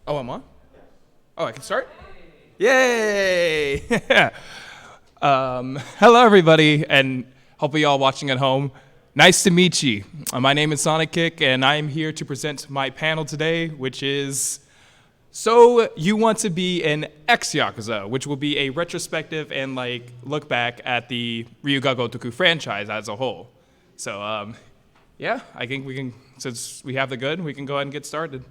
Oh, I'm on? Oh, I can start? Yay! Hello, everybody, and hopefully y'all watching at home. Nice to meet you. My name is Sonic Kick, and I am here to present my panel today, which is So You Want to Be an Ex-Yakuza, which will be a retrospective and look back at the Ryu Ga Gotoku franchise as a whole. So, yeah, I think we can, since we have the good, we can go ahead and get started.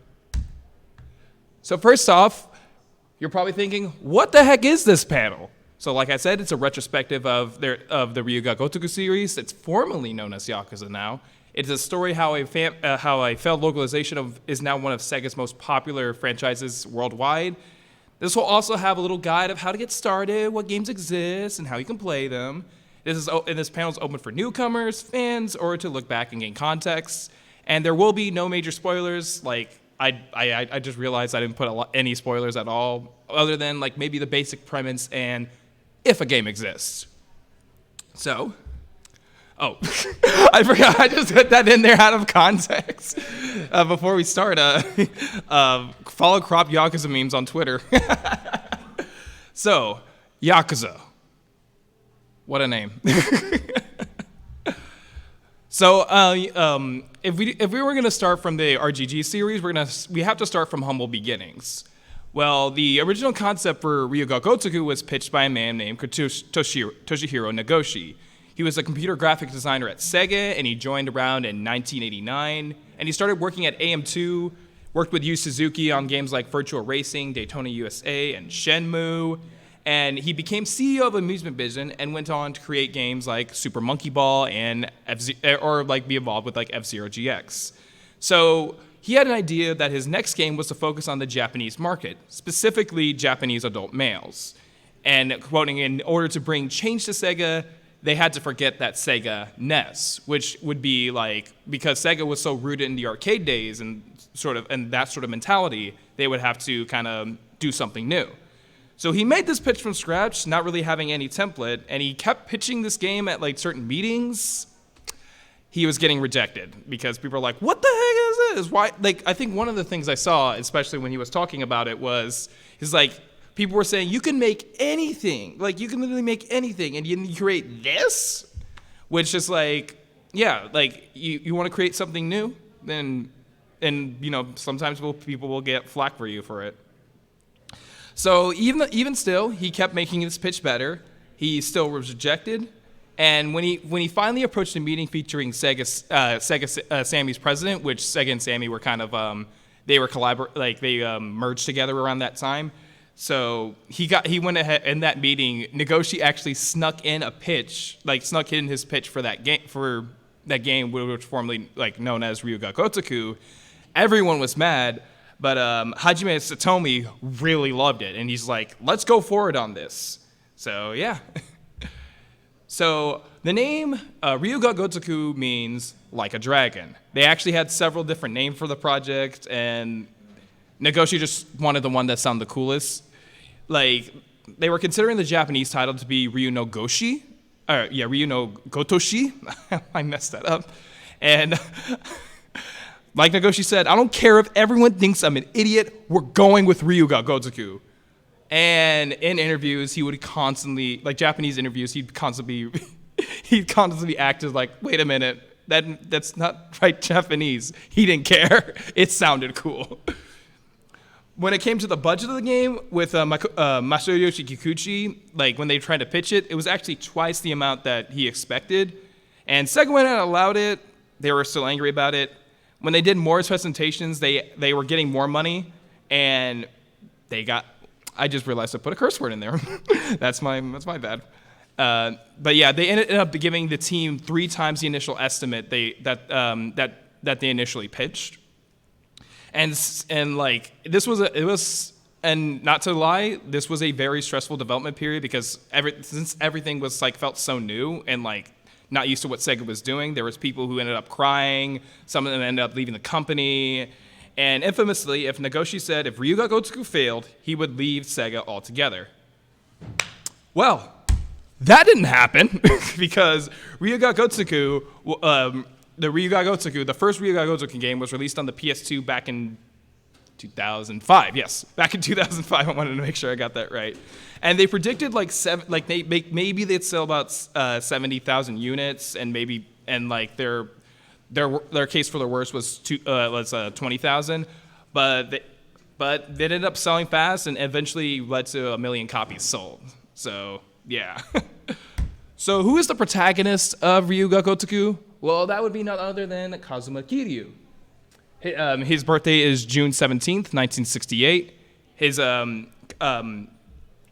So first off, you're probably thinking, what the heck is this panel? So like I said, it's a retrospective of the Ryu Ga Gotoku series. It's formerly known as Yakuza now. It's a story how a failed localization is now one of Sega's most popular franchises worldwide. This will also have a little guide of how to get started, what games exist, and how you can play them. This panel is open for newcomers, fans, or to look back and gain context. And there will be no major spoilers. I just realized I didn't put any spoilers at all, other than maybe the basic premise and if a game exists. So, I forgot. I just put that in there out of context. Before we start, follow Crop Yakuza memes on Twitter. So, Yakuza. What a name. So, if we were gonna start from the RGG series, we have to start from humble beginnings. Well, the original concept for Ryu Ga Gotoku was pitched by a man named Toshihiro Nagoshi. He was a computer graphics designer at Sega, and he joined around in 1989. And he started working at AM2, worked with Yu Suzuki on games like Virtual Racing, Daytona USA, and Shenmue. And he became CEO of Amusement Vision and went on to create games like Super Monkey Ball and be involved with F-Zero GX. So he had an idea that his next game was to focus on the Japanese market, specifically Japanese adult males. And quoting, in order to bring change to Sega, they had to forget that Sega NES, which would be because Sega was so rooted in the arcade days and that sort of mentality, they would have to kind of do something new. So he made this pitch from scratch, not really having any template, and he kept pitching this game at certain meetings. He was getting rejected because people are like, what the heck is this? Why? I think one of the things I saw, especially when he was talking about it, was people were saying, you can make anything. You can literally make anything, and you create this? Which is you want to create something new? And sometimes people will get flack for you for it. So even still, he kept making this pitch better. He still was rejected, and when he finally approached a meeting featuring Sega Sammy's president, which Sega and Sammy were kind of they merged together around that time. So he went ahead in that meeting. Nagoshi actually snuck in his pitch for that game, which was formerly known as Ryu Ga Gotoku. Everyone was mad. But Hajime Satomi really loved it, and he's like, let's go forward on this. So, yeah. So, the name Ryu Ga Gotoku means like a dragon. They actually had several different names for the project, and Nagoshi just wanted the one that sounded the coolest. They were considering the Japanese title to be Ryu no Goshi. Ryu no Gotoshi. I messed that up. And like Nagoshi said, I don't care if everyone thinks I'm an idiot, we're going with Ryu Ga Gotoku. And in interviews, he would constantly, Japanese interviews, he'd constantly act as wait a minute, that's not right Japanese. He didn't care. It sounded cool. When it came to the budget of the game with Masayoshi Kikuchi, when they tried to pitch it, it was actually twice the amount that he expected. And Sega went and allowed it. They were still angry about it. When they did more presentations, they were getting more money, and I just realized I put a curse word in there. That's my bad. But yeah, they ended up giving the team 3 times the initial estimate that they initially pitched. And and not to lie, this was a very stressful development period because since everything was felt so new and not used to what Sega was doing. There was people who ended up crying. Some of them ended up leaving the company. And infamously, if Nagoshi said if Ryu Ga Gotoku failed, he would leave Sega altogether. Well, that didn't happen because Ryu Ga Gotoku, the first Ryu Ga Gotoku game was released on the PS2 back in 2005, yes. Back in 2005, I wanted to make sure I got that right. And they predicted maybe they'd sell about 70,000 units, and their case for the worst was 20,000, but they ended up selling fast and eventually led to 1 million copies sold. So yeah. So who is the protagonist of Ryu Ga Gotoku? Well, that would be none other than Kazuma Kiryu. His birthday is June 17th, 1968. His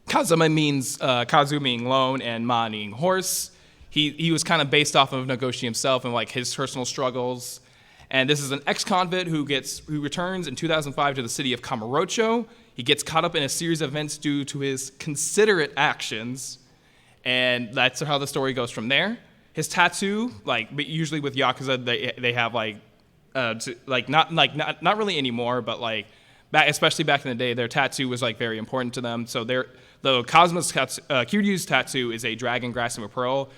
Kazuma means Kazu meaning lone and Ma meaning horse. He was kind of based off of Nagoshi himself and like his personal struggles. And this is an ex-convict who returns in 2005 to the city of Kamurocho. He gets caught up in a series of events due to his considerate actions, and that's how the story goes from there. His tattoo, usually with Yakuza, they have not really anymore, but especially back in the day, their tattoo was very important to them. So Kiryu's tattoo is a dragon grasping a pearl,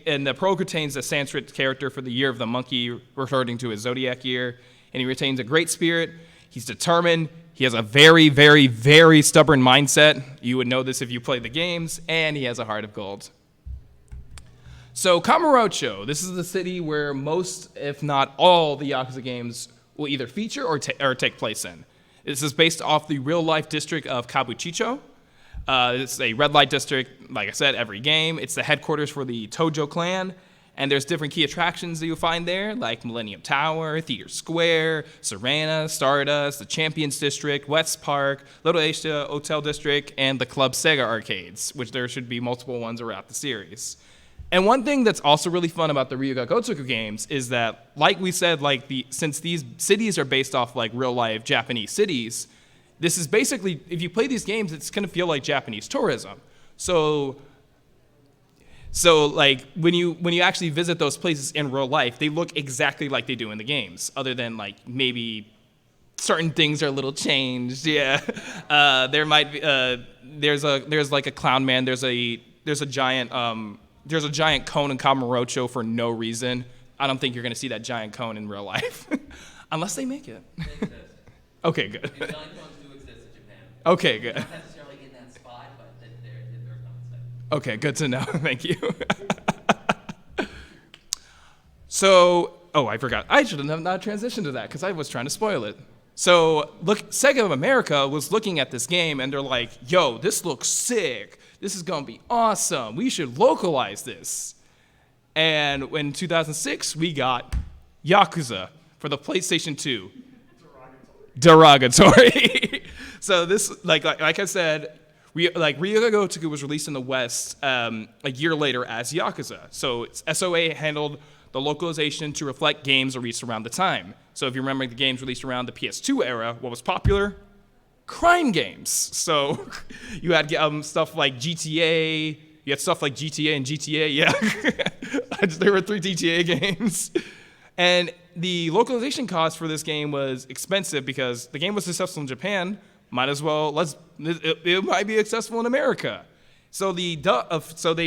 and the pearl contains a Sanskrit character for the year of the monkey, referring to his zodiac year. And he retains a great spirit. He's determined. He has a very, very, very stubborn mindset. You would know this if you played the games, and he has a heart of gold. So Kamurocho, this is the city where most, if not all, the Yakuza games will either feature or take place in. This is based off the real-life district of Kabukicho. It's a red light district, like I said, every game. It's the headquarters for the Tojo clan, and there's different key attractions that you'll find there, like Millennium Tower, Theater Square, Serena, Stardust, the Champions District, West Park, Little Asia Hotel District, and the Club Sega arcades, which there should be multiple ones throughout the series. And one thing that's also really fun about the Ryu Ga Gotoku games is that, like we said, since these cities are based off real-life Japanese cities, this is basically, if you play these games, it's going to feel like Japanese tourism. So when you actually visit those places in real life, they look exactly like they do in the games, other than maybe certain things are a little changed. Yeah, there might be there's a clown man. There's a giant cone in Kamurocho for no reason. I don't think you're going to see that giant cone in real life, unless they make it. Okay, good. Giant cones do exist in Japan. Okay, good. Not necessarily in that spot, but they're common. Okay, good to know. Thank you. So, I forgot. I should have not transitioned to that because I was trying to spoil it. So, Sega of America was looking at this game and they're like, yo, this looks sick. This is going to be awesome. We should localize this. And in 2006, we got Yakuza for the PlayStation 2. Derogatory. So this, like I said, Ryu Ga Gotoku was released in the West a year later as Yakuza. So SOA handled the localization to reflect games released around the time. So if you remember the games released around the PS2 era, what was popular? Crime games. So you had stuff like GTA. You had stuff like GTA and GTA. Yeah, there were 3 GTA games. And the localization cost for this game was expensive because the game was successful in Japan. Might as well it might be successful in America. So they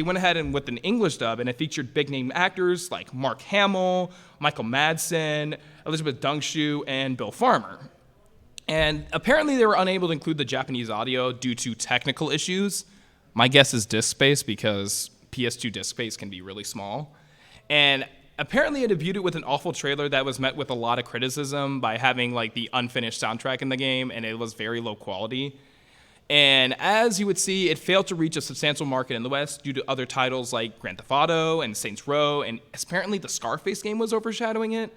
went ahead and with an English dub, and it featured big name actors like Mark Hamill, Michael Madsen, Elizabeth Dungshu, and Bill Farmer. And apparently they were unable to include the Japanese audio due to technical issues. My guess is disk space because PS2 disk space can be really small. And apparently it debuted with an awful trailer that was met with a lot of criticism by having the unfinished soundtrack in the game, and it was very low quality. And as you would see, it failed to reach a substantial market in the West due to other titles like Grand Theft Auto and Saints Row, and apparently the Scarface game was overshadowing it.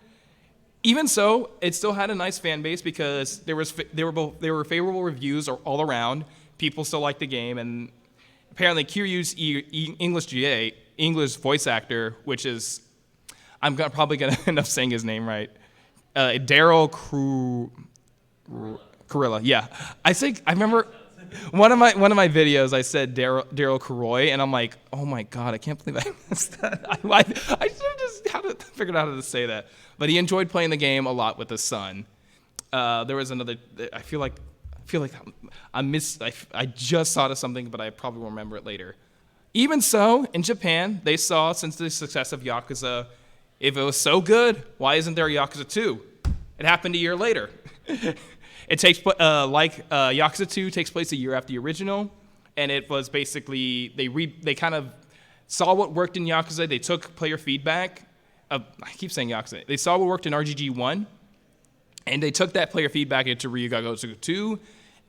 Even so, it still had a nice fan base because there were favorable reviews all around. People still liked the game, and apparently Kiryu's English voice actor, which is, I'm probably gonna end up saying his name right, Daryl Kurilla. Yeah, I remember one of my videos. I said Daryl Kuroy, and I'm like, oh my god, I can't believe I missed that. I should have just figured out how to say that. But he enjoyed playing the game a lot with his son. There was another. I feel like I just thought of something, but I probably will remember it later. Even so, in Japan, they saw since the success of Yakuza, if it was so good, why isn't there a Yakuza 2? It happened a year later. It takes like Yakuza 2 takes place a year after the original, and it was basically they kind of saw what worked in Yakuza. They took player feedback. I keep saying Yakuza. They saw what worked in RGG 1, and they took that player feedback into Ryu Ga Gotoku 2.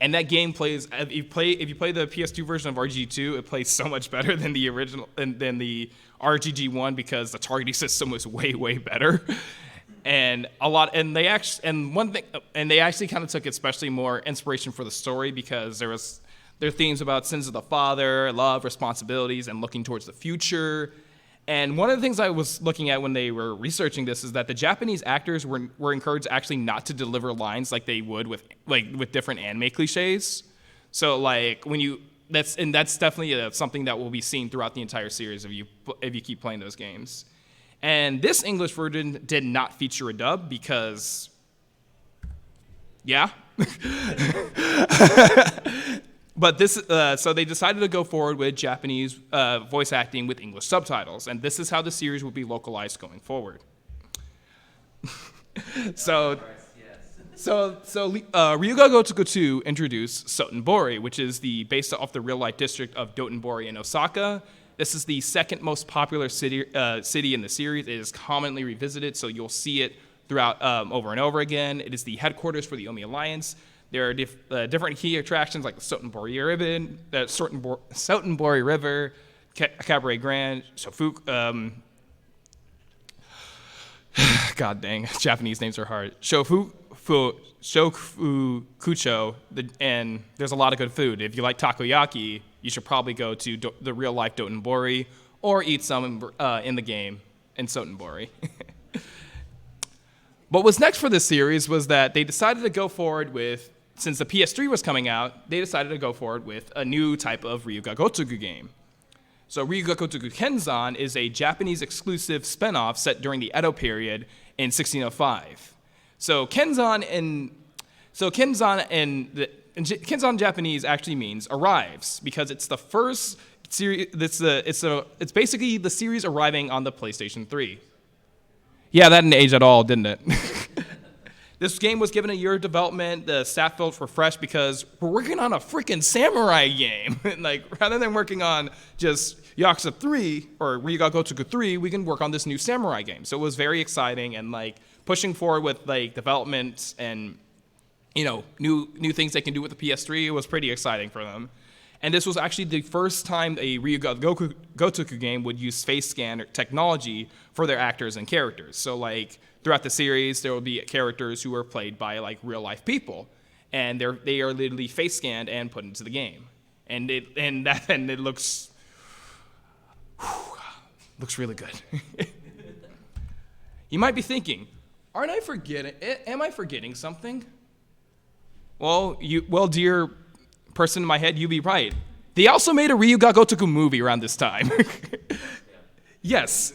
And that game plays. If you play the PS2 version of RGG 2, it plays so much better than the original than the RGG 1 because the targeting system was way better. And they actually kind of took especially more inspiration for the story because there are themes about sins of the father, love, responsibilities, and looking towards the future. And one of the things I was looking at when they were researching this is that the Japanese actors were encouraged actually not to deliver lines like they would with different anime cliches. So like that's definitely something that will be seen throughout the entire series if you keep playing those games. And this English version did not feature a dub because, yeah. But so they decided to go forward with Japanese voice acting with English subtitles, and this is how the series will be localized going forward. So Ryu Ga Gotoku 2 introduced Sotenbori, which is based off the real-life district of Dotonbori in Osaka. This is the second most popular city in the series. It is commonly revisited, so you'll see it throughout over and over again. It is the headquarters for the Omi Alliance. There are different key attractions like the Sotenbori River, Cabaret Grand, Shofuku. God dang, Japanese names are hard. Shofukucho, and there's a lot of good food. If you like takoyaki, you should probably go to the real life Dotonbori or eat some in the game in Sotenbori. But what's next for this series was that they decided to go forward with. Since the PS3 was coming out, they decided to go forward with a new type of Ryu Ga Gotoku game. So Ryu Ga Gotoku Kenzan is a Japanese exclusive spin-off set during the Edo period in 1605. Kenzan in Japanese actually means arrives because it's the first series. It's basically the series arriving on the PlayStation 3. Yeah, that didn't age at all, didn't it? This game was given a year of development. The staff felt refreshed because we're working on a freaking samurai game. Rather than working on just Yakuza 3 or Ryu Ga Gotoku 3, we can work on this new samurai game. So it was very exciting and pushing forward with development and new things they can do with the PS3. It was pretty exciting for them. And this was actually the first time a Ryu Ga Gotoku game would use face scan technology for their actors and characters. So throughout the series, there will be characters who are played by real life people, and they are literally face scanned and put into the game, and it looks really good. You might be thinking, am I forgetting something? Well, dear person in my head, you'd be right. They also made a Ryu Ga Gotoku movie around this time. Yes.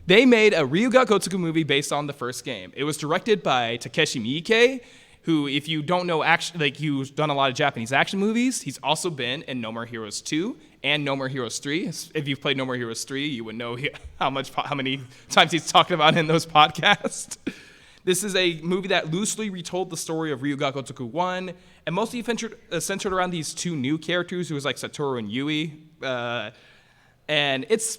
They made a Ryu Ga Gotoku movie based on the first game. It was directed by Takeshi Miike, who, if you don't know, he's done a lot of Japanese action movies. He's also been in No More Heroes 2 and No More Heroes 3. If you've played No More Heroes 3, you would know how many times he's talked about it in those podcasts. This is a movie that loosely retold the story of Ryu Ga Gotoku 1, and mostly centered around these two new characters, who was Satoru and Yui. And it's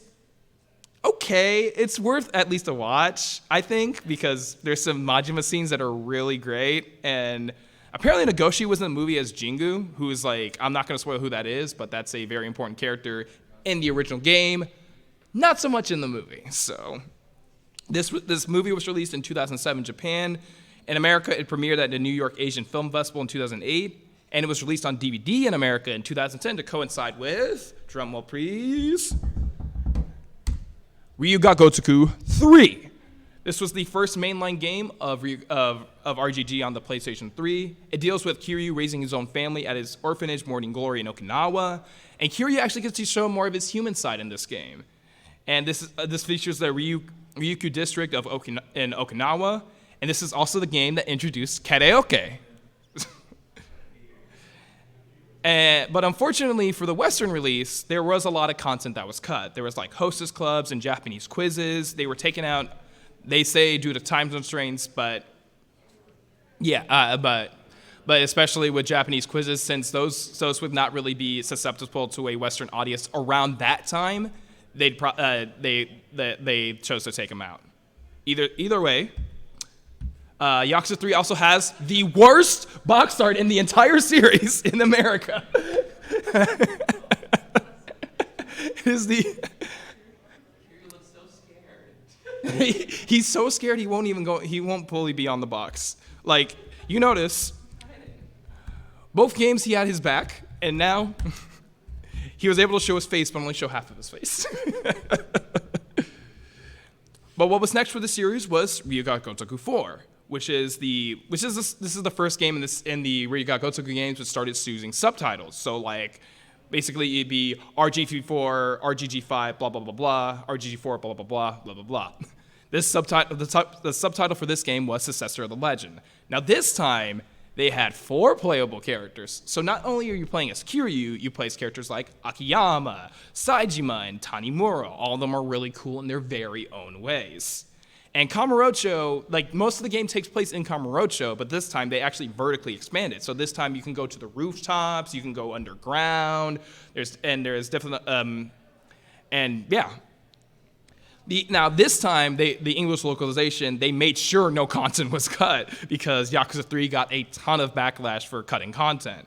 okay. It's worth at least a watch, I think, because there's some Majima scenes that are really great. And apparently Nagoshi was in the movie as Jingu, who is I'm not going to spoil who that is, but that's a very important character in the original game. Not so much in the movie. So this movie was released in 2007 in Japan. In America, it premiered at the New York Asian Film Festival in 2008. And it was released on DVD in America in 2010 to coincide with, drumroll please, Ryu Ga Gotoku 3. This was the first mainline game of RGG on the PlayStation 3. It deals with Kiryu raising his own family at his orphanage Morning Glory in Okinawa. And Kiryu actually gets to show more of his human side in this game. And this features the Ryukyu district of in Okinawa. And this is also the game that introduced karaoke. But unfortunately for the Western release, there was a lot of content that was cut. There was hostess clubs and Japanese quizzes. They were taken out, they say, due to time constraints, but yeah, but especially with Japanese quizzes, since those would not really be susceptible to a Western audience around that time, they chose to take them out. Either way, Yakuza 3 also has the worst box art in the entire series in America. It is the. Kiryu looks so scared. He's so scared he won't even go. He won't fully be on the box. Like, you notice, both games he had his back, and now he was able to show his face, but only show half of his face. But what was next for the series was Ryu Ga Gotoku 4, which is the first game in the Ryu Ga Gotoku games which started using subtitles. So like, basically it'd be RGG4, RGG5, blah blah blah blah, RGG4, blah blah blah blah blah blah. The subtitle for this game was Successor of the Legend. Now this time, they had 4 playable characters. So not only are you playing as Kiryu, you play as characters like Akiyama, Saejima, and Tanimura. All of them are really cool in their very own ways. And Kamurocho, like most of the game takes place in Kamurocho, but this time they actually vertically expanded. So this time you can go to the rooftops, you can go underground. There's definitely, and yeah. Now, this time, the English localization, they made sure no content was cut because Yakuza 3 got a ton of backlash for cutting content.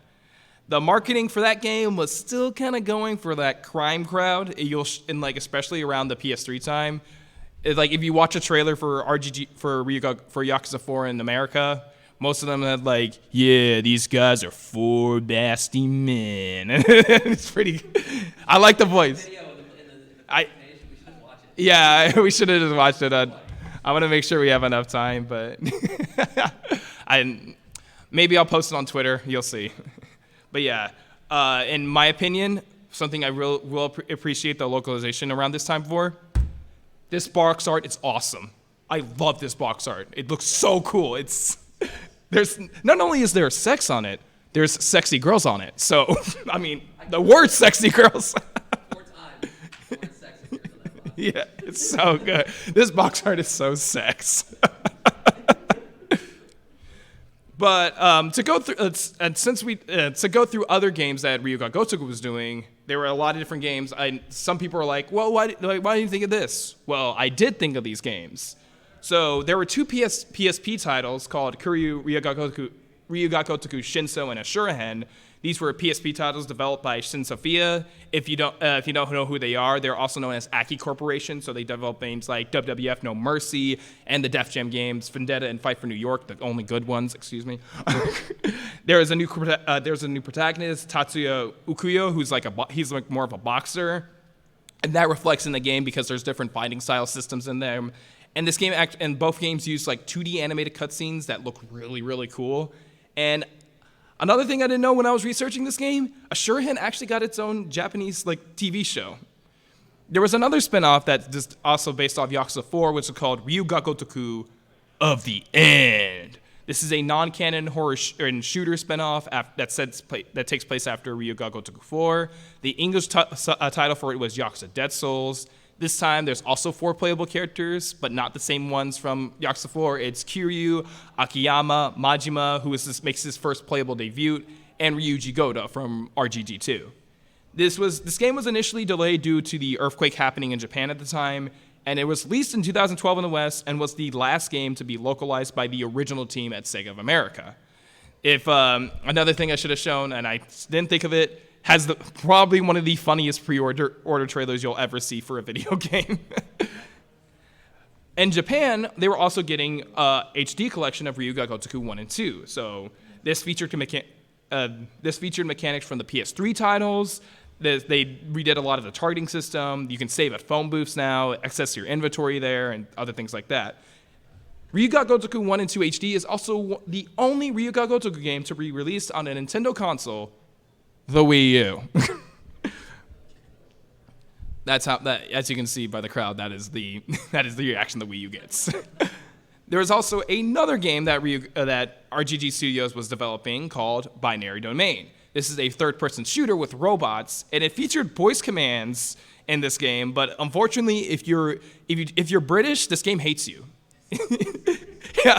The marketing for that game was still kind of going for that crime crowd, especially around the PS3 time. If you watch a trailer for Yakuza 4 in America, most of them had yeah, these guys are 4 nasty men. It's pretty. I like the voice. Yeah, we should have just watched it. I want to make sure we have enough time, but maybe I'll post it on Twitter. You'll see. But yeah, in my opinion, something I will appreciate the localization around this time for. This box art is awesome. I love this box art. It looks so cool. There's not only is there sex on it, there's sexy girls on it. So I mean, the word "sexy girls." Yeah, it's so good. This box art is so sex. But to go through other games that Ryu Ga Gotoku was doing, there were a lot of different games. Some people are like, "Well, why didn't you think of this?" Well, I did think of these games. So there were 2 PSP titles called Kiryu, Ryu Ga Gotoku Shinso, and Ashurahen. These were PSP titles developed by Shin Sophia. If you don't know who they are, they're also known as Aki Corporation. So they develop games like WWF No Mercy and the Def Jam games Vendetta and Fight for New York, the only good ones. Excuse me. There's a new protagonist, Tatsuya Ukuyo, who's he's more of a boxer, and that reflects in the game because there's different fighting style systems in them. And this game and both games use 2D animated cutscenes that look really, really cool. And another thing I didn't know when I was researching this game, Ashurahen actually got its own Japanese TV show. There was another spinoff that's just also based off Yakuza 4, which is called Ryu Ga Gotoku of the End. This is a non-canon horror and shooter spinoff that takes place after Ryu Ga Gotoku 4. The English title for it was Yakuza Dead Souls. This time, there's also 4 playable characters, but not the same ones from Yakuza 4. It's Kiryu, Akiyama, Majima, who makes his first playable debut, and Ryu Ga Gotoku from RGG 2. This game was initially delayed due to the earthquake happening in Japan at the time, and it was released in 2012 in the West and was the last game to be localized by the original team at Sega of America. Another thing I should have shown, and I didn't think of it, has probably one of the funniest pre-order trailers you'll ever see for a video game. In Japan, they were also getting a HD collection of Ryu Ga Gotoku 1 and 2. So this featured mechanics from the PS3 titles. They redid a lot of the targeting system. You can save at phone booths now, access your inventory there, and other things like that. Ryu Ga Gotoku 1 and 2 HD is also the only Ryu Ga Gotoku game to be released on a Nintendo console, the Wii U. That's how that, as you can see by the crowd, that is the reaction the Wii U gets. There was also another game that RGG Studios was developing called Binary Domain. This is a third-person shooter with robots, and it featured voice commands in this game. But unfortunately, if you're British, this game hates you. Yeah.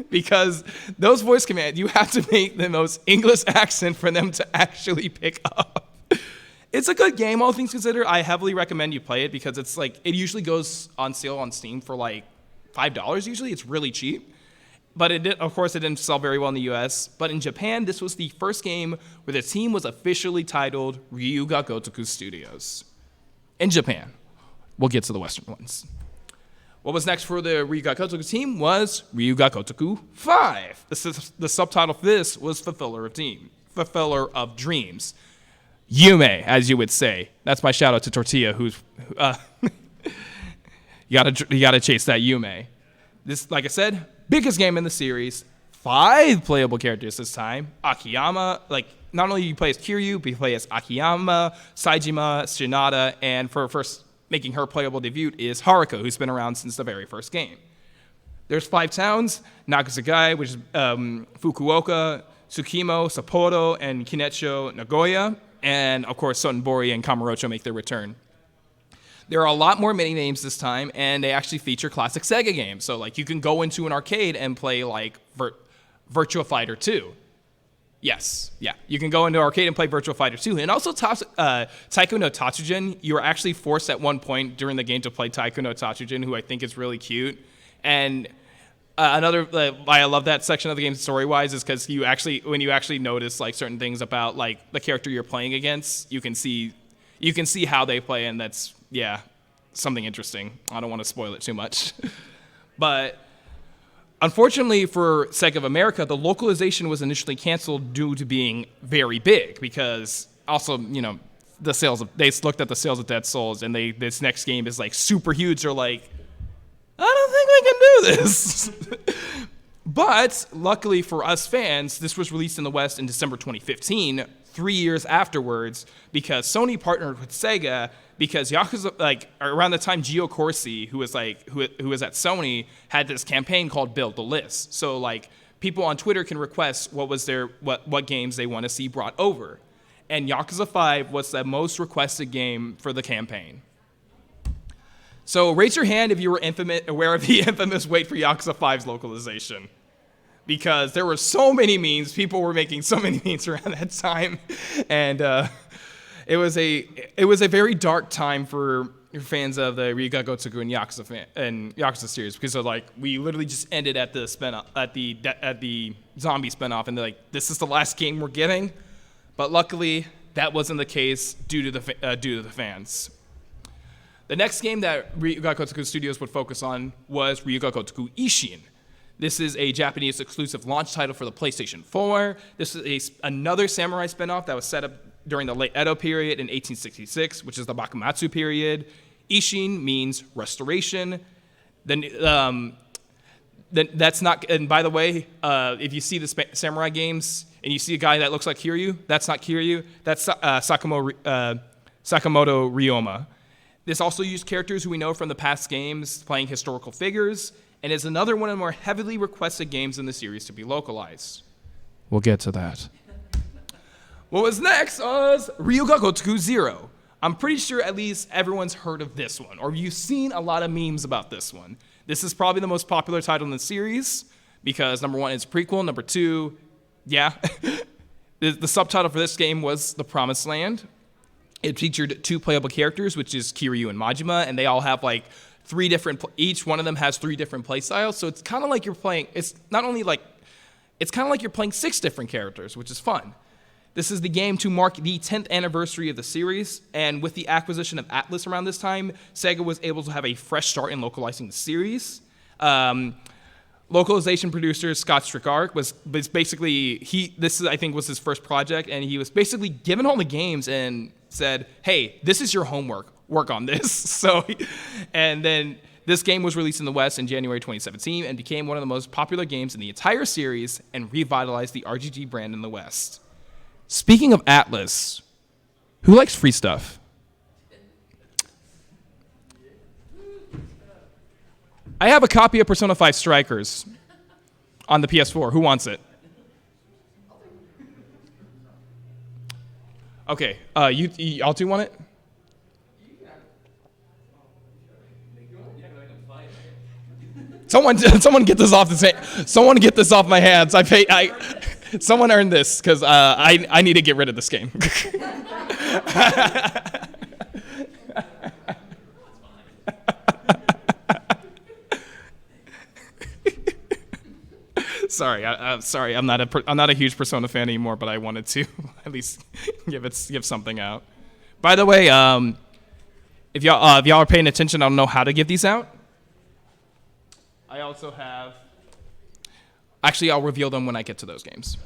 because those voice commands, you have to make the most English accent for them to actually pick up. It's a good game, all things considered. I heavily recommend you play it because it's like, it usually goes on sale on Steam for like $5 usually. It's really cheap. But it did, of course, it didn't sell very well in the US. But in Japan, this was the first game where the team was officially titled Ryu Ga Gotoku Studios. In Japan. We'll get to the Western ones. What was next for the Ryu Ga Gotoku team was Ryu Ga Gotoku 5. The subtitle for this was Fulfiller of Dreams. Yume, as you would say. That's my shout out to Tortilla, who's you gotta chase that Yume. This, like I said, biggest game in the series. 5 playable characters this time. Akiyama, like not only you play as Kiryu, but you play as Akiyama, Saejima, Shinada, and for first making her playable debut is Haruka, who's been around since the very first game. There's 5 towns: Nagasagai, which is Fukuoka, Tsukimo, Sapporo, and Kinecho, Nagoya. And, of course, Sotenbori and Kamurocho make their return. There are a lot more mini-names this time, and they actually feature classic Sega games. So, like, you can go into an arcade and play, like, Virtua Fighter 2. Yes, yeah. You can go into an arcade and play Virtua Fighter 2. And also, Taiko no Tatsujin, you were actually forced at one point during the game to play Taiko no Tatsujin, who I think is really cute. And another why I love that section of the game story-wise is because when you actually notice like certain things about like the character you're playing against, you can see how they play, and that's something interesting. I don't want to spoil it too much, but unfortunately for Sega of America, the localization was initially canceled due to being very big because also they looked at the sales of Dead Souls and this next game is like super huge. They're like, I don't think we can do this. But luckily for us fans, this was released in the West in December 2015, 3 years afterwards, because Sony partnered with Sega because Yakuza, like around the time Gio Corsi, who was at Sony, had this campaign called Build the List. So like people on Twitter can request what games they want to see brought over. And Yakuza 5 was the most requested game for the campaign. So raise your hand if you were aware of the infamous wait for Yakuza 5's localization. Because there were so many memes, people were making so many memes around that time. And it was a very dark time for fans of the Ryu Ga Gotoku and Yakuza series, because we literally just ended at the zombie spinoff, and they're like, this is the last game we're getting. But luckily, that wasn't the case due to the fans. The next game that Ryu Ga Gotoku Studios would focus on was Ryu Ga Gotoku Ishin. This is a Japanese exclusive launch title for the PlayStation 4. This is another samurai spinoff that was set up during the late Edo period in 1866, which is the Bakumatsu period. Ishin means restoration. Then that's not. And by the way, if you see the samurai games and you see a guy that looks like Kiryu, that's not Kiryu. That's Sakamoto Ryoma. This also used characters who we know from the past games playing historical figures, and is another one of the more heavily requested games in the series to be localized. We'll get to that. What was next was Ryu Ga Gotoku 0. I'm pretty sure at least everyone's heard of this one, or you've seen a lot of memes about this one. This is probably the most popular title in the series, because number 1, it's a prequel. Number 2, the subtitle for this game was The Promised Land. It featured 2 playable characters, which is Kiryu and Majima, and they all have like 3 different. Each one of them has 3 different play styles. So it's kind of like you're playing. It's kind of like you're playing 6 different characters, which is fun. This is the game to mark the 10th anniversary of the series, and with the acquisition of Atlus around this time, Sega was able to have a fresh start in localizing the series. Localization producer Scott Strickard was basically I think was his first project, and he was basically given all the games and said, "Hey, this is your homework. Work on this." So, and then this game was released in the West in January 2017 and became one of the most popular games in the entire series and revitalized the RGG brand in the West. Speaking of Atlus, who likes free stuff? I have a copy of Persona 5 Strikers on the PS4. Who wants it? Okay, you all 2 want it? Someone get this off someone get this off my hands. Someone earned this because I need to get rid of this game. Sorry, sorry. I'm not a huge Persona fan anymore, but I wanted to at least give something out. By the way, if y'all are paying attention, I don't know how to give these out. I also have. Actually, I'll reveal them when I get to those games.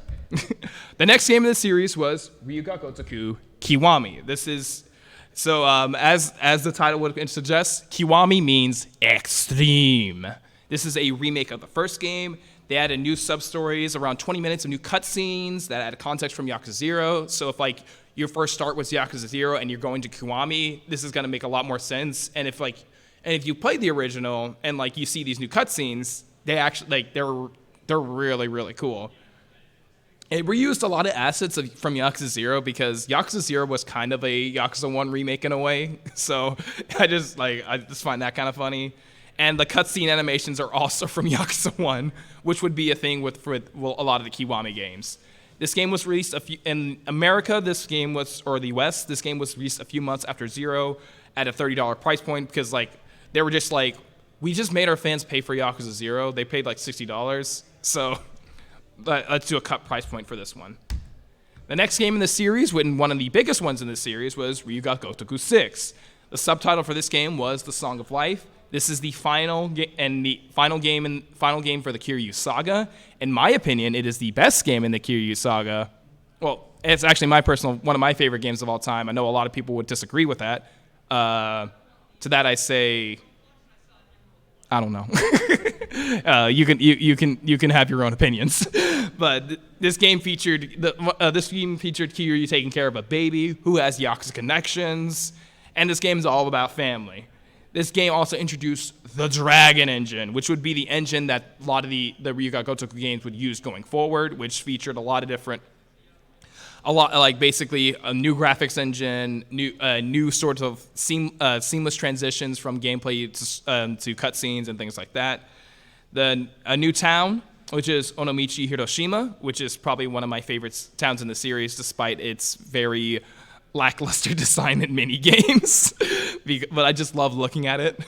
The next game in the series was Ryu Ga Gotoku Kiwami. This is so as the title would suggest, Kiwami means extreme. This is a remake of the first game. They added new sub-stories, around 20 minutes of new cutscenes that added context from Yakuza 0. So if like your first start was Yakuza 0 and you're going to Kiwami, this is going to make a lot more sense. And if you played the original and like you see these new cutscenes, they actually like they're really, really cool. It reused a lot of assets from Yakuza 0 because Yakuza 0 was kind of a Yakuza 1 remake in a way. So I just find that kind of funny. And the cutscene animations are also from Yakuza 1, which would be a thing with a lot of the Kiwami games. This game was released in America. Or the West. This game was released a few months after 0 at a $30 price point because like they were just like, we just made our fans pay for Yakuza 0. They paid like $60, so let's do a cut price point for this one. The next game in the series, one of the biggest ones in the series, was Ryu Ga Gotoku 6. The subtitle for this game was The Song of Life. This is the final game for the Kiryu Saga. In my opinion, it is the best game in the Kiryu Saga. Well, it's actually one of my favorite games of all time. I know a lot of people would disagree with that. To that I say, I don't know. You can have your own opinions. But this game featured Kiryu taking care of a baby who has Yakuza connections, and this game is all about family. This game also introduced the Dragon Engine, which would be the engine that a lot of the Ryu Ga Gotoku games would use going forward, which featured basically a new graphics engine, new sorts of seamless transitions from gameplay to cutscenes and things like that. A new town, which is Onomichi Hiroshima, which is probably one of my favorite towns in the series, despite its very lackluster design in mini games. But I just love looking at it.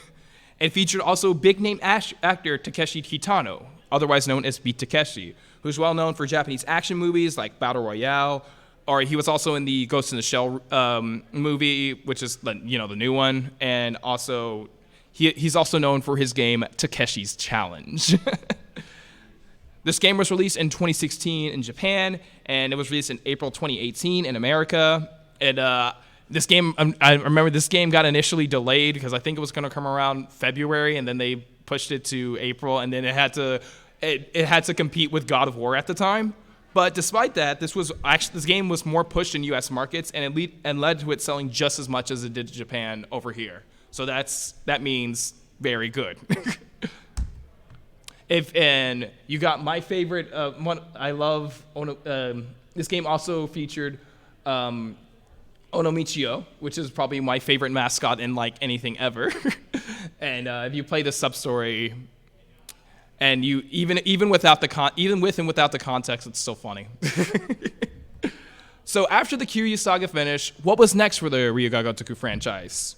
It featured also big-name actor Takeshi Kitano, otherwise known as Beat Takeshi, who's well known for Japanese action movies like Battle Royale, or he was also in the Ghost in the Shell movie, which is the new one, and also he's also known for his game Takeshi's Challenge. This game was released in 2016 in Japan, and it was released in April 2018 in America. And this game, I remember this game got initially delayed because I think it was going to come around February, and then they pushed it to April, and then it had to compete with God of War at the time. But despite that, this game was more pushed in U.S. markets, and it led to it selling just as much as it did to Japan over here. So that means very good. And you got my favorite one. I love this game. Also featured Onomichio, which is probably my favorite mascot in like anything ever. And if you play the sub story. And you even with and without the context, it's still funny. So after the Kiryu Saga finished, what was next for the Ryu Ga Gotoku franchise?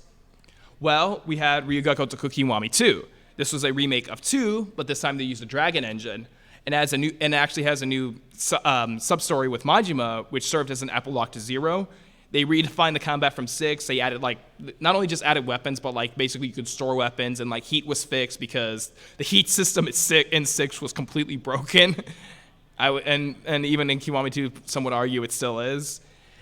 Well, we had Ryu Ga Gotoku Kiwami 2. This was a remake of 2, but this time they used the Dragon Engine, and actually has a new sub-story with Majima, which served as an epilogue to 0. They redefined the combat from 6. They added not only just added weapons, but basically you could store weapons, and heat was fixed because the heat system in 6 was completely broken. And even in Kiwami 2, some would argue it still is.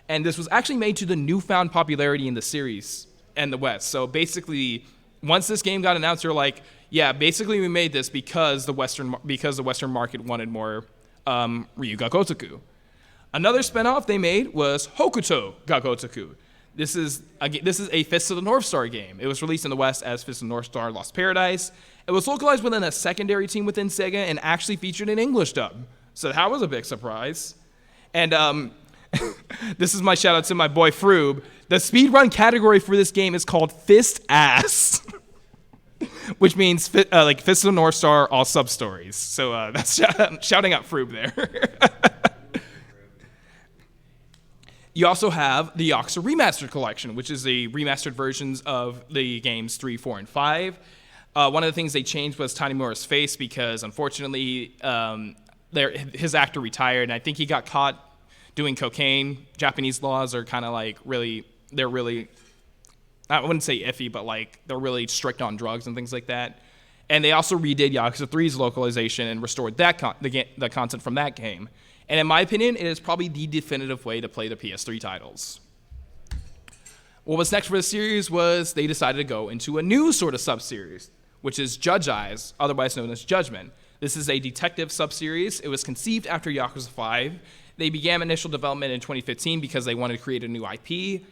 And this was actually made to the newfound popularity in the series and the West. So basically, once this game got announced, they're like, yeah, basically we made this because the Western market wanted more Ryu Ga Gotoku. Another spinoff they made was Hokuto Ga Gotoku. This is a Fist of the North Star game. It was released in the West as Fist of the North Star Lost Paradise. It was localized within a secondary team within Sega and actually featured an English dub. So that was a big surprise. And this is my shout out to my boy Froob. The speedrun category for this game is called Fist Ass. which means like Fist of the North Star, all sub-stories. So that's shouting out Froob there. You also have the Yakuza Remastered Collection, which is the remastered versions of the games 3, 4, and 5. One of the things they changed was Tanimura's face because, unfortunately, his actor retired, and I think he got caught doing cocaine. Japanese laws are kind of like they're really, I wouldn't say iffy, but like they're really strict on drugs and things like that. And they also redid Yakuza 3's localization and restored the content from that game. And in my opinion, it is probably the definitive way to play the PS3 titles. What was next for the series was they decided to go into a new sort of sub-series, which is Judge Eyes, otherwise known as Judgment. This is a detective sub-series. It was conceived after Yakuza 5. They began initial development in 2015 because they wanted to create a new IP.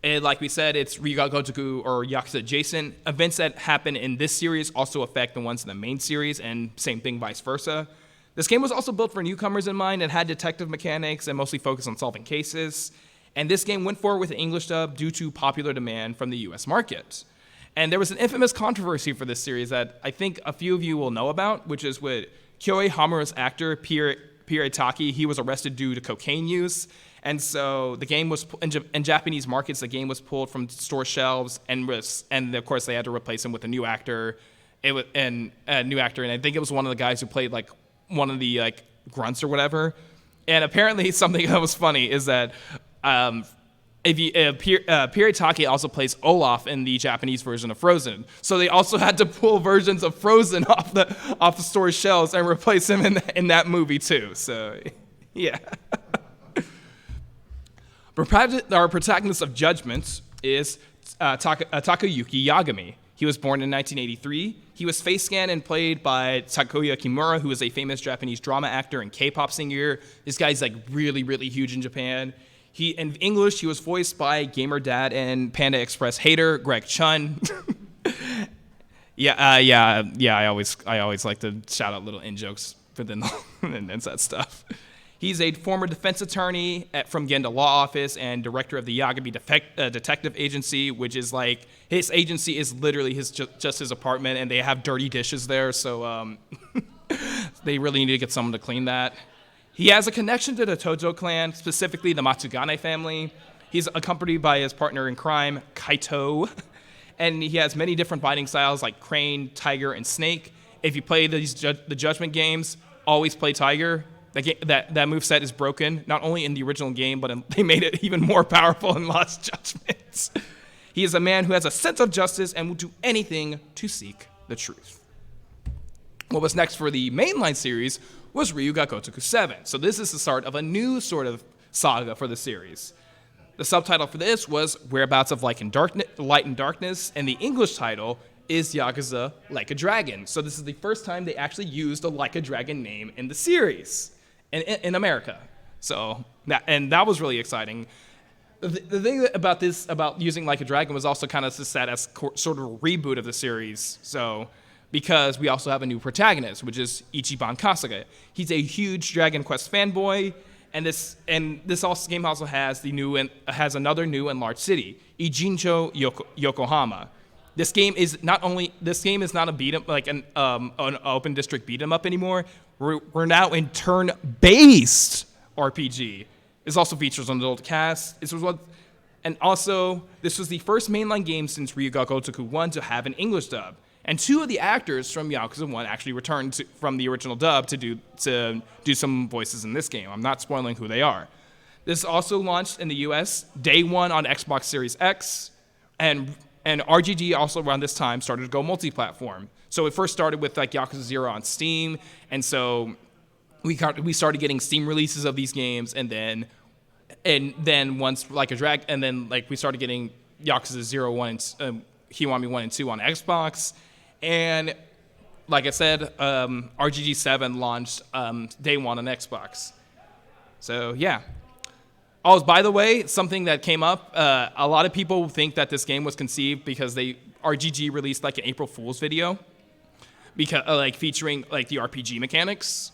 And like we said, it's Ryu Ga Gotoku or Yakuza adjacent. Events that happen in this series also affect the ones in the main series, and same thing vice versa. This game was also built for newcomers in mind and had detective mechanics and mostly focused on solving cases. And this game went forward with an English dub due to popular demand from the US market. And there was an infamous controversy for this series that I think a few of you will know about, which is with Kyoei Hamura's actor, Pierre Taki. He was arrested due to cocaine use. And so the game was, in Japanese markets, the game was pulled from store shelves, and of course they had to replace him with a new actor. And I think it was one of the guys who played like one of the like grunts or whatever. And apparently something that was funny is that Pierre Taki also plays Olaf in the Japanese version of Frozen. So they also had to pull versions of Frozen off the store shelves and replace him in that movie too. So yeah. Our protagonist of Judgment is Takayuki Yagami. He was born in 1983. He was face scanned and played by Takuya Kimura, who is a famous Japanese drama actor and K-pop singer. This guy's like really, really huge in Japan. In English, he was voiced by Gamer Dad and Panda Express hater Greg Chun. I always like to shout out little in jokes for the and that stuff. He's a former defense attorney from Genda Law Office and director of the Yagami Detective Agency, which is like, his agency is literally just his apartment, and they have dirty dishes there, so they really need to get someone to clean that. He has a connection to the Tojo clan, specifically the Matsugane family. He's accompanied by his partner in crime, Kaito, and he has many different fighting styles like Crane, Tiger, and Snake. If you play the Judgment games, always play Tiger. That moveset is broken, not only in the original game, but they made it even more powerful in Lost Judgment. He is a man who has a sense of justice and will do anything to seek the truth. What was next for the mainline series was Ryu Ga Gotoku 7. So this is the start of a new sort of saga for the series. The subtitle for this was Whereabouts of Light and Darkness, and the English title is Yakuza Like a Dragon. So this is the first time they actually used a Like a Dragon name in the series in America. So that was really exciting. The thing about using Like a Dragon was also kind of set as sort of a reboot of the series. So because we also have a new protagonist, which is Ichiban Kasuga. He's a huge Dragon Quest fanboy, and this game also has another new and large city, Ijincho Yokohama. This game is not a beat 'em like an open district beat 'em up anymore. We're now in turn-based RPG. This also features an adult cast. This was the first mainline game since Ryu Ga Gotoku 1 to have an English dub. And two of the actors from Yakuza 1 actually returned from the original dub to do some voices in this game. I'm not spoiling who they are. This also launched in the US day one on Xbox Series X, and RGG also around this time started to go multi-platform. So it first started with like Yakuza 0 on Steam, and so we started getting Steam releases of these games, and then once Like a Drag, and then like we started getting Yakuza 0, 1, and Kiwami 1 and 2 on Xbox. And like I said, RGG 7 launched day one on Xbox. So yeah. Oh, by the way, something that came up, a lot of people think that this game was conceived because RGG released like an April Fool's video, because featuring like the RPG mechanics.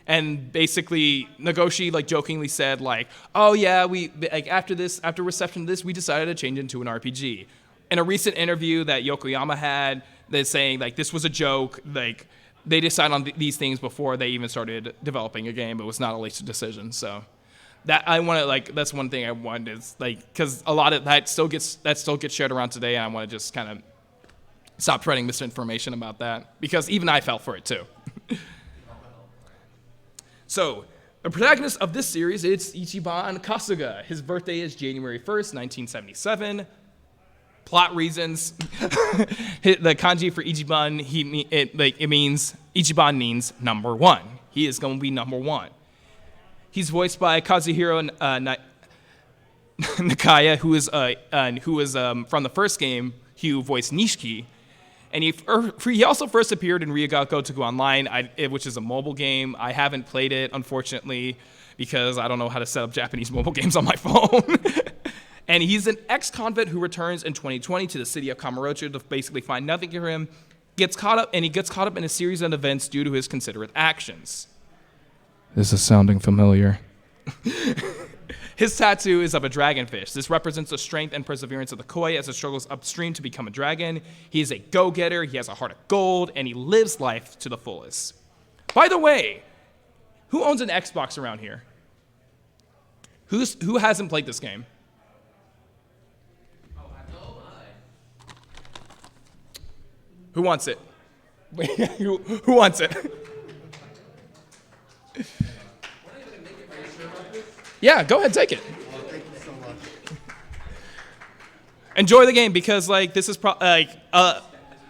And basically, Nagoshi like jokingly said like, "Oh yeah, we like after reception of this, we decided to change it into an RPG." In a recent interview that Yokoyama had, They're saying like this was a joke. Like they decided on these things before they even started developing a game. It was not a late decision. So that I want to like that's one thing I want is like because a lot of that still gets shared around today, and I want to just kind of stop spreading misinformation about that because even I fell for it too. So, the protagonist of this series is Ichiban Kasuga. His birthday is January 1st, 1977. Plot reasons. The kanji for Ichiban, it means Ichiban means number one. He is going to be number one. He's voiced by Kazuhiro Nakaya, who is from the first game, who voiced Nishiki. And he also first appeared in Ryu Ga Gotoku Online, which is a mobile game. I haven't played it, unfortunately, because I don't know how to set up Japanese mobile games on my phone. And he's an ex-convict who returns in 2020 to the city of Kamurocho to basically find nothing for him. He gets caught up in a series of events due to his considerate actions. This is sounding familiar. His tattoo is of a dragonfish. This represents the strength and perseverance of the koi as it struggles upstream to become a dragon. He is a go-getter, he has a heart of gold, and he lives life to the fullest. By the way, who owns an Xbox around here? Who hasn't played this game? Oh, no, my. Who wants it? Who wants it? Yeah, go ahead, take it. Oh, thank you so much. Enjoy the game because like this is I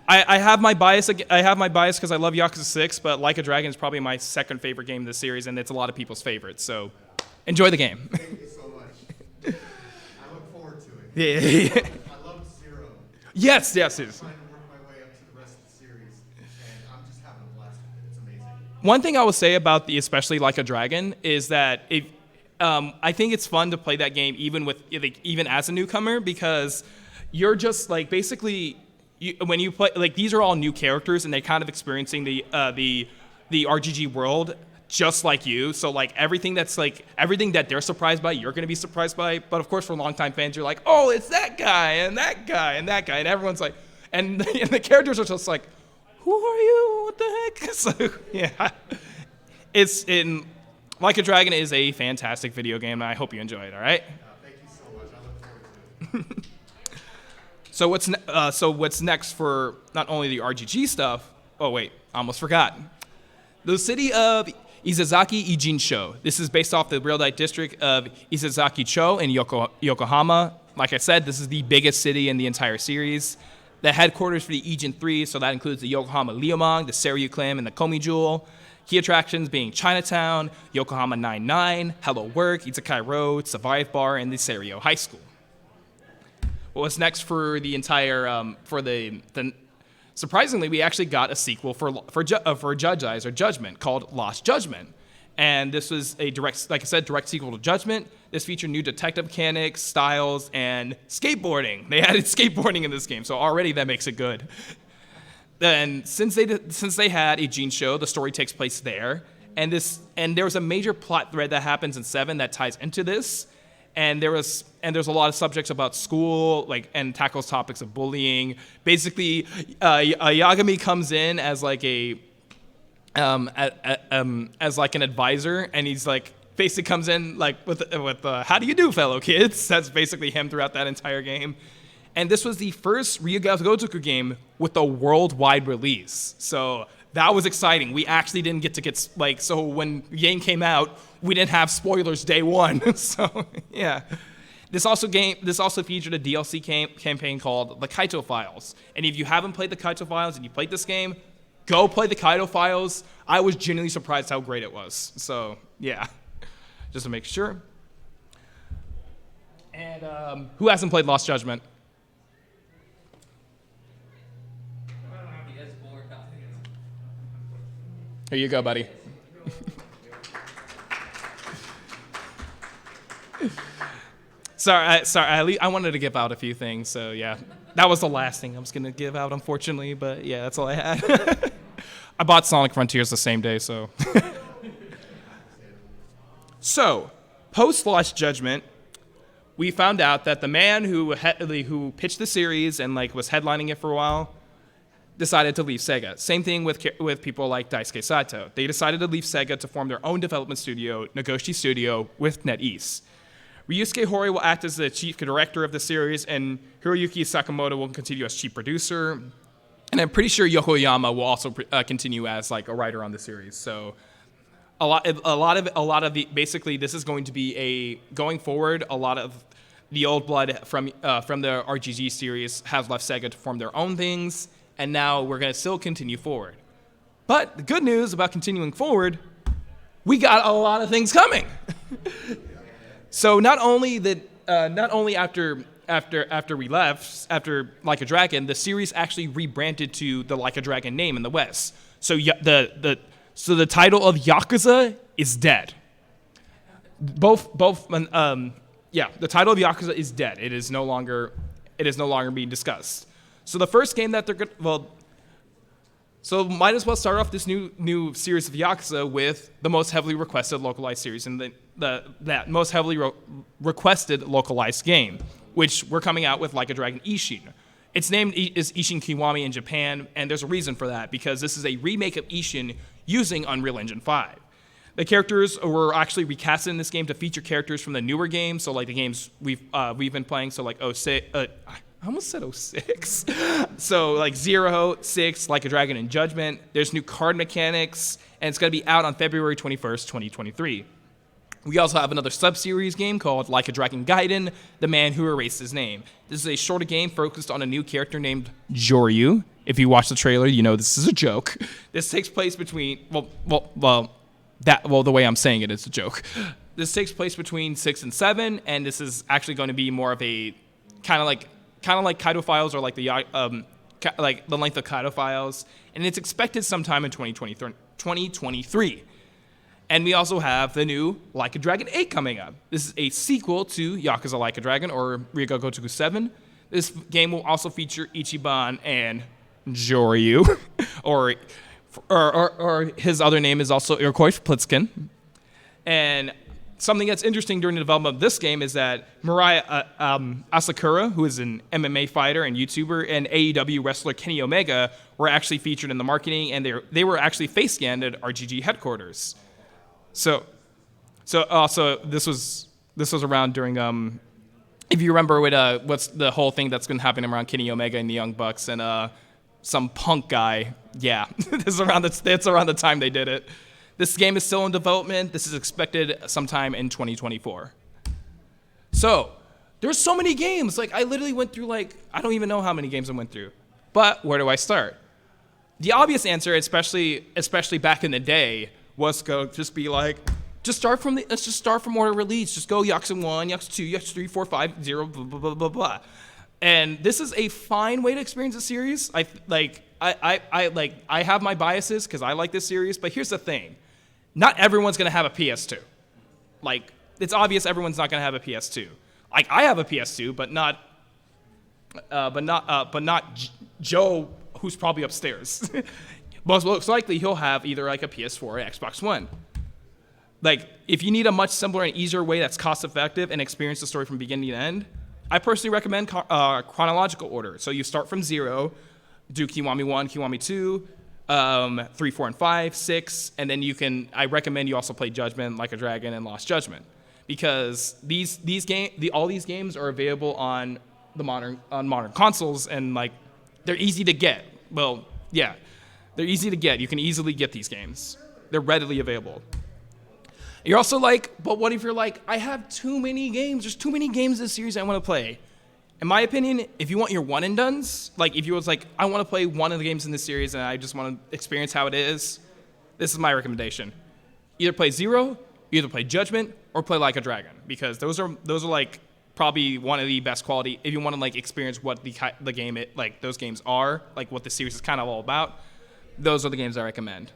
have my bias. I have my bias because I love Yakuza 6, but Like a Dragon is probably my second favorite game in this series, and it's a lot of people's favorites. So, enjoy the game. Thank you so much. I look forward to it. Yeah. I love Zero. Yes. I'm trying to work my way up to the rest of the series, and I'm just having a blast with it. It's amazing. One thing I will say about especially Like a Dragon is that I think it's fun to play that game even as a newcomer because you're just like basically when you play like these are all new characters and they're kind of experiencing the RGG world just like you. So like everything that they're surprised by, you're going to be surprised by. But of course, for longtime fans, you're like, oh, it's that guy and that guy and that guy, and everyone's like, and the characters are just like, who are you? What the heck? So yeah, it's in. Like a Dragon is a fantastic video game, and I hope you enjoy it, all right? Thank you so much. I look forward to it. So what's next for not only the RGG stuff, oh wait, I almost forgot. The city of Izazaki Ijinsho. This is based off the real-life district of Izazaki-cho in Yokohama. Like I said, this is the biggest city in the entire series. The headquarters for the Ijin 3, so that includes the Yokohama Liumang, the Seiryu Clan, and the Komi Jewel. Key attractions being Chinatown, Yokohama 99, Hello Work, Izakai Road, Survive Bar, and the Seiryu High School. What's next for the entire surprisingly, we actually got a sequel for Judge Eyes or Judgment called Lost Judgment, and this was a direct sequel to Judgment. This featured new detective mechanics, styles, and skateboarding. They added skateboarding in this game, so already that makes it good. And since they had a Gene show, the story takes place there, and there was a major plot thread that happens in 7 that ties into this, and there's a lot of subjects about school, and tackles topics of bullying. Basically, Yagami comes in as like as like an advisor, and he's like basically comes in like with how do you do, fellow kids? That's basically him throughout that entire game. And this was the first Ryu Ga Gotoku game with a worldwide release. So that was exciting. We actually didn't get to so when the game came out, we didn't have spoilers day one. So yeah. This also featured a DLC campaign called The Kaito Files. And if you haven't played The Kaito Files and you played this game, go play The Kaito Files. I was genuinely surprised how great it was. So yeah, just to make sure. And who hasn't played Lost Judgment? Here you go, buddy. Sorry. I wanted to give out a few things, so yeah. That was the last thing I was going to give out, unfortunately, but yeah, that's all I had. I bought Sonic Frontiers the same day, so. So, post-Lost Judgment, we found out that the man who pitched the series and was headlining it for a while decided to leave Sega. Same thing with people like Daisuke Sato. They decided to leave Sega to form their own development studio, Nagoshi Studio, with NetEase. Ryusuke Hori will act as the chief director of the series, and Hiroyuki Sakamoto will continue as chief producer. And I'm pretty sure Yokoyama will also continue as like a writer on the series. So a lot of the basically this is going to be going forward. A lot of the old blood from the RGG series has left Sega to form their own things, and now we're going to still continue forward. But the good news about continuing forward, we got a lot of things coming. So not only after we left, after Like a Dragon, the series actually rebranded to the Like a Dragon name in the West. So the title of Yakuza is dead. The title of Yakuza is dead. It is no longer being discussed. So the first game that so might as well start off this new series of Yakuza with the most heavily requested localized series and that most heavily requested localized game, which we're coming out with Like a Dragon Ishin. Its name is Ishin Kiwami in Japan, and there's a reason for that, because this is a remake of Ishin using Unreal Engine 5. The characters were actually recasted in this game to feature characters from the newer games, so like the games we've been playing, so like 06, I almost said 06. So like 0, 6, Like a Dragon, and Judgment. There's new card mechanics, and it's going to be out on February 21st, 2023. We also have another sub-series game called Like a Dragon Gaiden, The Man Who Erased His Name. This is a shorter game focused on a new character named Joryu. If you watch the trailer, you know this is a joke. This takes place between, the way I'm saying it is a joke. This takes place between 6 and 7, and this is actually going to be more of a kind of like Kaido Files, or like the length of Kaido Files, and it's expected sometime in 2023. And we also have the new Like a Dragon 8 coming up. This is a sequel to Yakuza Like a Dragon, or Ryu Ga Gotoku 7. This game will also feature Ichiban and Joryu, or his other name is also Iroquois Plitzkin. And something that's interesting during the development of this game is that Mariah Asakura, who is an MMA fighter and YouTuber, and AEW wrestler Kenny Omega were actually featured in the marketing, and they were actually face scanned at RGG headquarters. So this was around during if you remember what's the whole thing that's been happening around Kenny Omega and the Young Bucks and some punk guy. Yeah, it's around the time they did it. This game is still in development. This is expected sometime in 2024. So there's so many games. Like I literally went through I don't even know how many games I went through. But where do I start? The obvious answer, especially back in the day, was go just be like, let's just start from order release. Just go Yakuza 1, Yakuza 2, Yakuza 3, 4, 5, 0, blah, blah, blah, blah, blah. And this is a fine way to experience a series. I have my biases because I like this series, but here's the thing. Not everyone's going to have a PS2. Like, it's obvious everyone's not going to have a PS2. Like, I have a PS2, but not Joe, who's probably upstairs. Most likely he'll have either like a PS4 or Xbox One. Like, if you need a much simpler and easier way that's cost effective and experience the story from beginning to end, I personally recommend chronological order. So you start from 0, do Kiwami 1, Kiwami 2, 3, 4, and 5, 6, and then I recommend you also play Judgment, Like a Dragon, and Lost Judgment, because all these games are available on modern consoles, and like they're easy to get. Well, yeah, they're easy to get. You can easily get these games. They're readily available. You're also like, but what if you're like, I have too many games. There's too many games in this series I want to play. In my opinion, if you want your one and dones, like if you was like, I want to play one of the games in this series and I just want to experience how it is, this is my recommendation. Either play 0, either play Judgment, or play Like a Dragon, because those are like probably one of the best quality. If you want to like experience what the game those games are, like what the series is kind of all about, those are the games I recommend.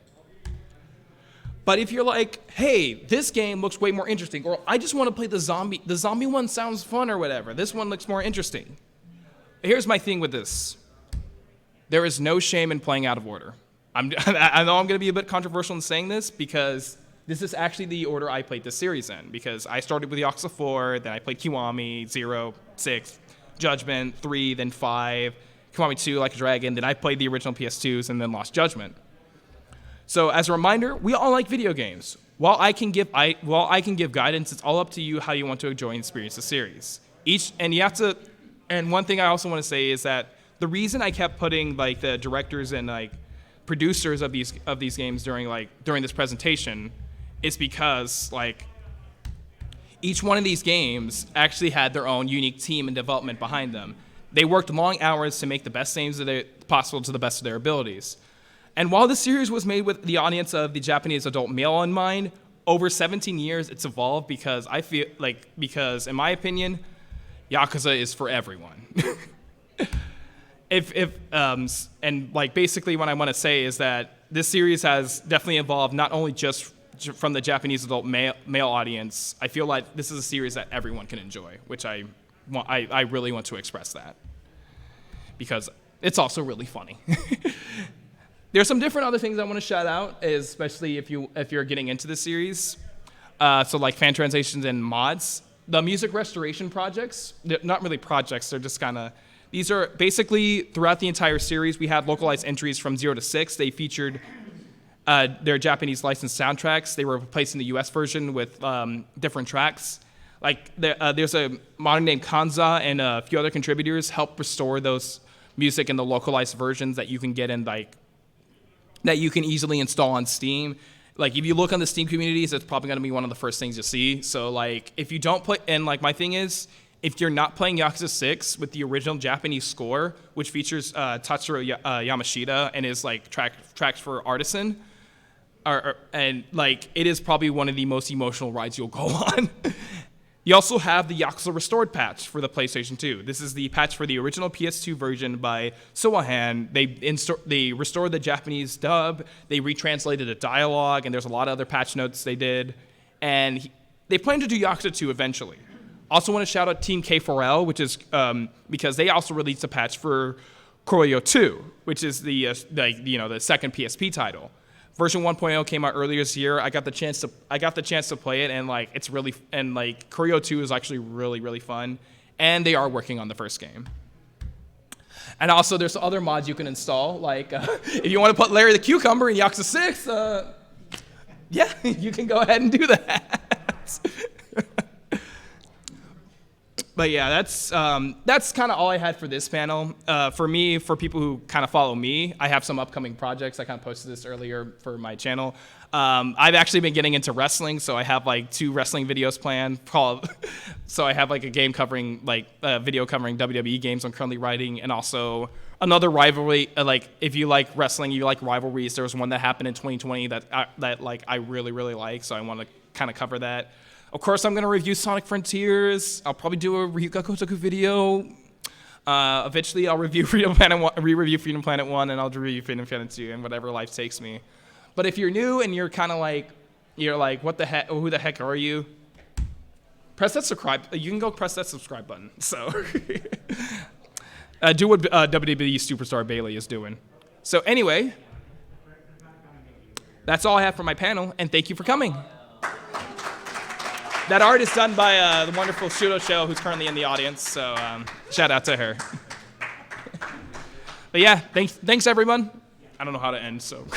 But if you're like, hey, this game looks way more interesting, or I just want to play the zombie one sounds fun or whatever, this one looks more interesting. Here's my thing with this. There is no shame in playing out of order. I know I'm going to be a bit controversial in saying this, because this is actually the order I played this series in, because I started with Yakuza 4, then I played Kiwami, 0, 6, Judgment, 3, then 5, Kiwami 2, Like a Dragon. Then I played the original PS2s and then Lost Judgment. So as a reminder, we all like video games. While I can give guidance, it's all up to you how you want to enjoy and experience the series. And one thing I also want to say is that the reason I kept putting like the directors and like producers of these games during this presentation is because like each one of these games actually had their own unique team and development behind them. They worked long hours to make the best games possible to the best of their abilities. And while the series was made with the audience of the Japanese adult male in mind, over 17 years it's evolved because in my opinion, Yakuza is for everyone. And like basically what I want to say is that this series has definitely evolved not only just from the Japanese adult male audience. I feel like this is a series that everyone can enjoy, which I really want to express that because it's also really funny. There's some different other things I want to shout out, especially if you're getting into the series. So like fan translations and mods. The music restoration projects, they're not really projects, they're just kind of, these are basically throughout the entire series, we had localized entries from 0 to 6. They featured their Japanese licensed soundtracks. They were replacing the US version with different tracks. Like there's a modern named Kanza and a few other contributors help restore those music in the localized versions that you can get in that you can easily install on Steam. Like if you look on the Steam communities, it's probably going to be one of the first things you see. So like if you don't play, and like my thing is, if you're not playing Yakuza 6 with the original Japanese score, which features Tatsuro Yamashita and is like tracks for Artisan, and like it is probably one of the most emotional rides you'll go on. You also have the Yakuza Restored patch for the PlayStation 2. This is the patch for the original PS2 version by Sowahan. They restored the Japanese dub, they retranslated the dialogue, and there's a lot of other patch notes they did. And they plan to do Yakuza 2 eventually. Also want to shout out Team K4L, which is because they also released a patch for Koryo 2, which is the second PSP title. Version 1.0 came out earlier this year. I got the chance to play it, and like it's really, and like Kiryu 2 is actually really, really fun. And they are working on the first game. And also there's other mods you can install, like if you want to put Larry the Cucumber in Yakuza 6, yeah, you can go ahead and do that. But yeah, that's kind of all I had for this panel. For people who kind of follow me, I have some upcoming projects. I kind of posted this earlier for my channel. I've actually been getting into wrestling, so I have like 2 wrestling videos planned. So I have like a game covering video covering WWE games I'm currently writing, and also another rivalry. Like if you like wrestling, you like rivalries. There was one that happened in 2020 that I really really like, so I want to kind of cover that. Of course, I'm going to review Sonic Frontiers. I'll probably do a Ryu Ga Gotoku video. Eventually, I'll review Freedom Planet 1, re-review Freedom Planet 1, and I'll review Freedom Planet 2, and whatever life takes me. But if you're new and you're kind of like, what the heck, who the heck are you? Press that subscribe. You can go press that subscribe button. So do what WWE Superstar Bayley is doing. So anyway, that's all I have for my panel, and thank you for coming. That art is done by the wonderful Shudo Shell, who's currently in the audience, so shout out to her. But yeah, thanks everyone. I don't know how to end, so.